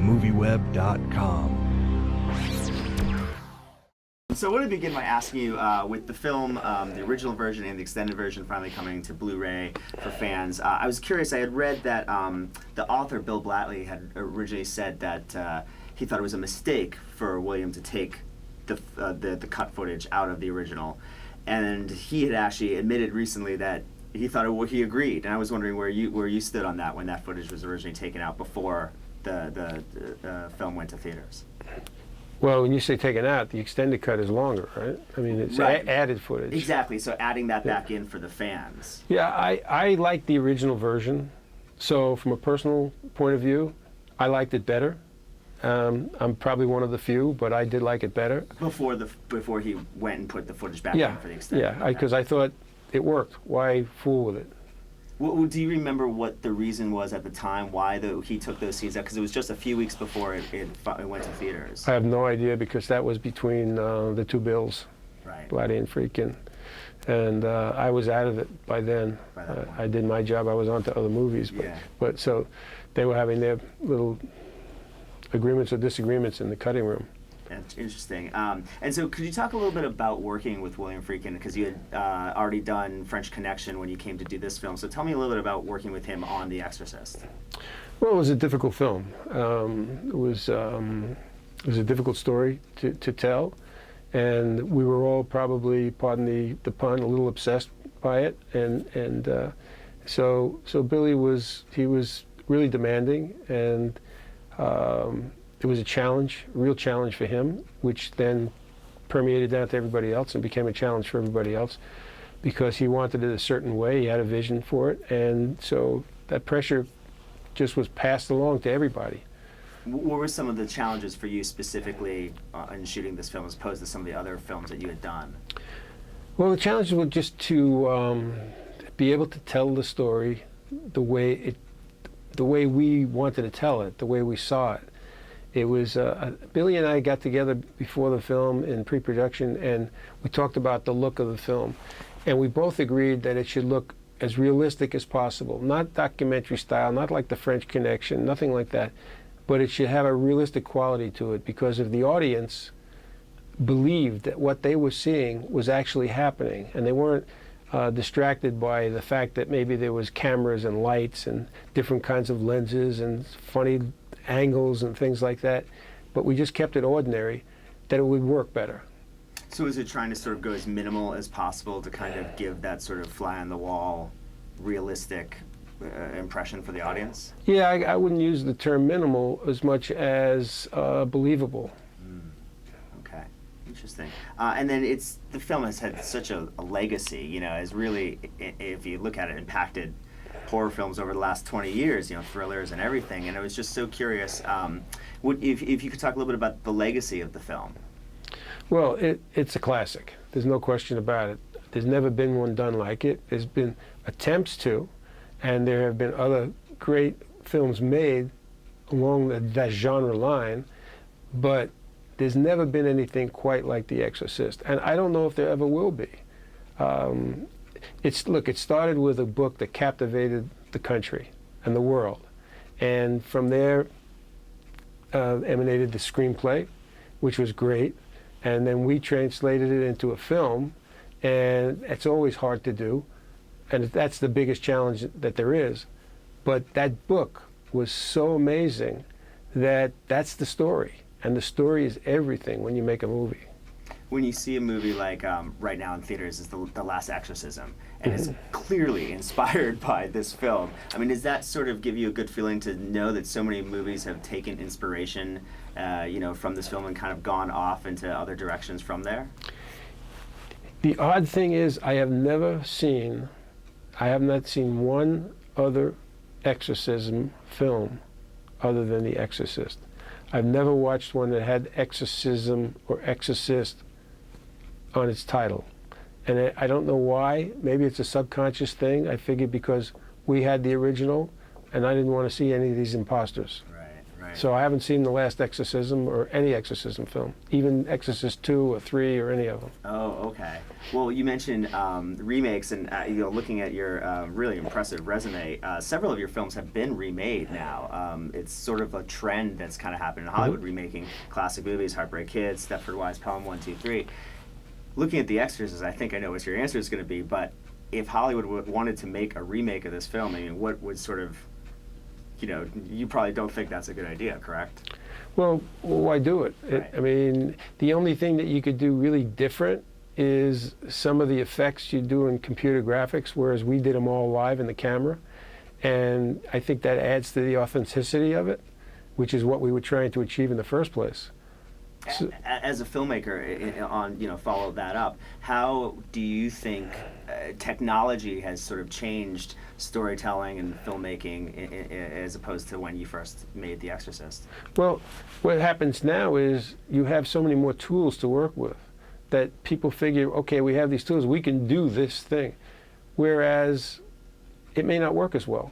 MovieWeb.com. So I want to begin by asking you, with the film, the original version and the extended version finally coming to Blu-ray for fans, I was curious, I had read that the author, Bill Blatley, had originally said that he thought it was a mistake for William to take the cut footage out of the original. And he had actually admitted recently that he thought he agreed. And I was wondering where you stood on that when that footage was originally taken out before the film went to theaters. Well, when you say taken out, the extended cut is longer, right? I mean, it's Right. Added footage. Exactly, so adding that back in for the fans. Yeah, I like the original version. So from a personal point of view, I liked it better. I'm probably one of the few, but I did like it better. Before he went and put the footage back in for the extended. Yeah, because I thought it worked. Why fool with it? Well, do you remember what the reason was at the time why he took those scenes out? Because it was just a few weeks before it went to theaters. I have no idea, because that was between the two Bills, Right. Blatty and Friedkin. And I was out of it by then. I did my job. I was on to other movies. But so they were having their little agreements or disagreements in the cutting room. That's interesting. And so could you talk a little bit about working with William Friedkin? Because you had already done French Connection when you came to do this film. So tell me a little bit about working with him on The Exorcist. Well, it was a difficult film. It was a difficult story to tell. And we were all probably, pardon the pun, a little obsessed by it. And so Billy was really demanding, and it was a real challenge for him, which then permeated down to everybody else and became a challenge for everybody else, because he wanted it a certain way. He had a vision for it, and so that pressure just was passed along to everybody. What were some of the challenges for you specifically in shooting this film as opposed to some of the other films that you had done? Well, the challenges were just to be able to tell the story the way we wanted to tell it, the way we saw it. It was, Billy and I got together before the film in pre-production, and we talked about the look of the film. And we both agreed that it should look as realistic as possible, not documentary style, not like the French Connection, nothing like that, but it should have a realistic quality to it, because if the audience believed that what they were seeing was actually happening, and they weren't distracted by the fact that maybe there was cameras and lights and different kinds of lenses and funny angles and things like that, but we just kept it ordinary, that it would work better. So is it trying to sort of go as minimal as possible to kind of give that sort of fly-on-the-wall, realistic impression for the audience? Yeah, I wouldn't use the term minimal as much as believable. Okay, interesting. And then the film has had such a legacy, you know, has really, if you look at it, impacted horror films over the last 20 years, you know, thrillers and everything. And I was just so curious, if you could talk a little bit about the legacy of the film. Well, it's a classic. There's no question about it. There's never been one done like it. There's been attempts to, and there have been other great films made along that genre line, but there's never been anything quite like The Exorcist, and I don't know if there ever will be. It started with a book that captivated the country and the world, and from there emanated the screenplay, which was great, and then we translated it into a film, and it's always hard to do, and that's the biggest challenge that there is. But that book was so amazing that that's the story, and the story is everything when you make a movie. When you see a movie like right now in theaters is the Last Exorcism, and it's clearly inspired by this film, I mean, does that sort of give you a good feeling to know that so many movies have taken inspiration, you know, from this film and kind of gone off into other directions from there? The odd thing is, I have not seen one other exorcism film other than The Exorcist. I've never watched one that had exorcism or exorcist on its title. And I don't know why. Maybe it's a subconscious thing. I figured because we had the original, and I didn't want to see any of these imposters. Right. Right. So I haven't seen The Last Exorcism or any Exorcism film, even Exorcist 2 or 3 or any of them. Oh, okay. Well, you mentioned remakes, and looking at your really impressive resume, several of your films have been remade now. It's sort of a trend that's kind of happened in Hollywood, remaking classic movies, Heartbreak Kids, Stepford Wives, Pelham 1, 2, 3. Looking at The Exorcist, I think I know what your answer is going to be, but if Hollywood wanted to make a remake of this film, I mean, what would sort of, you probably don't think that's a good idea, correct? Well, why do it? Right. I mean, the only thing that you could do really different is some of the effects you do in computer graphics, whereas we did them all live in the camera. And I think that adds to the authenticity of it, which is what we were trying to achieve in the first place. So, as a filmmaker, follow that up. How do you think technology has sort of changed storytelling and filmmaking as opposed to when you first made The Exorcist? well, what happens now is you have so many more tools to work with that people figure, okay, we have these tools, we can do this thing. Whereas it may not work as well.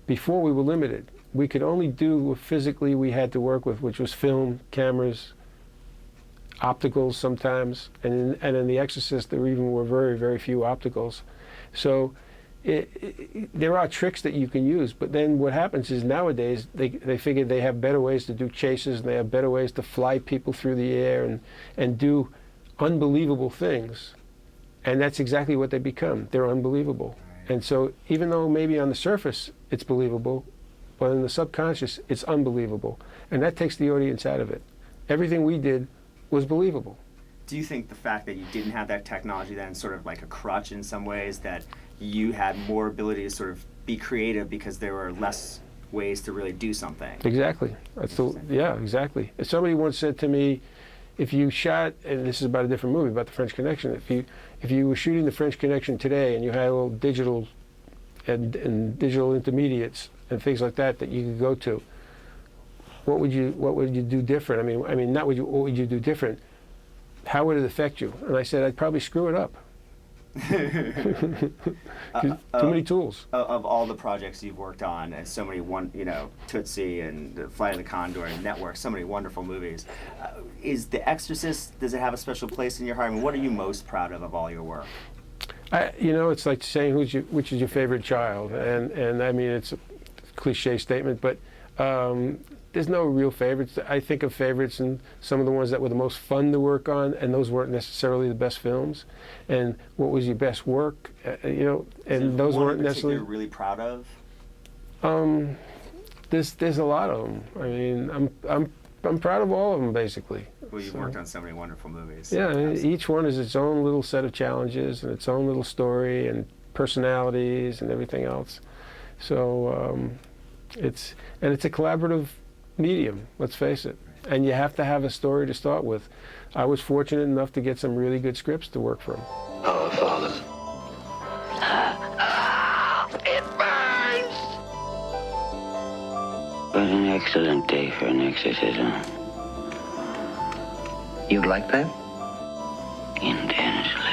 Before we were limited. We could only do what physically we had to work with, which was film, cameras, opticals sometimes, and in The Exorcist there even were very, very few opticals. So there are tricks that you can use, but then what happens is nowadays they figure they have better ways to do chases, and they have better ways to fly people through the air and do unbelievable things, and that's exactly what they become. They're unbelievable. And so even though maybe on the surface it's believable, but in the subconscious it's unbelievable, and that takes the audience out of it. Everything we did was believable. Do you think the fact that you didn't have that technology then sort of like a crutch in some ways, that you had more ability to sort of be creative because there were less ways to really do something? Exactly. Yeah, exactly. Somebody once said to me, if you shot, and this is about a different movie, about the French Connection, if you were shooting the French Connection today and you had all digital and digital intermediates and things like that you could go to, what would you do different? I mean, not what would you do different? How would it affect you? And I said, I'd probably screw it up. Too many tools. Of all the projects you've worked on, and so many Tootsie and Flight of the Condor and Network, so many wonderful movies. Is The Exorcist, does it have a special place in your heart? I mean, what are you most proud of all your work? It's like saying which is your favorite child, and I mean, it's a cliche statement, but there's no real favorites. I think of favorites and some of the ones that were the most fun to work on, and those weren't necessarily the best films. And what was your best work, and those weren't necessarily. You're really proud of? There's a lot of them. I mean, I'm proud of all of them basically. Well, you've worked on so many wonderful movies. Yeah, Absolutely. each one is its own little set of challenges and its own little story and personalities and everything else. So it's a collaborative medium, let's face it. And you have to have a story to start with. I was fortunate enough to get some really good scripts to work from. Our Father. It burns! What an excellent day for an exorcism. You'd like that? Intensely.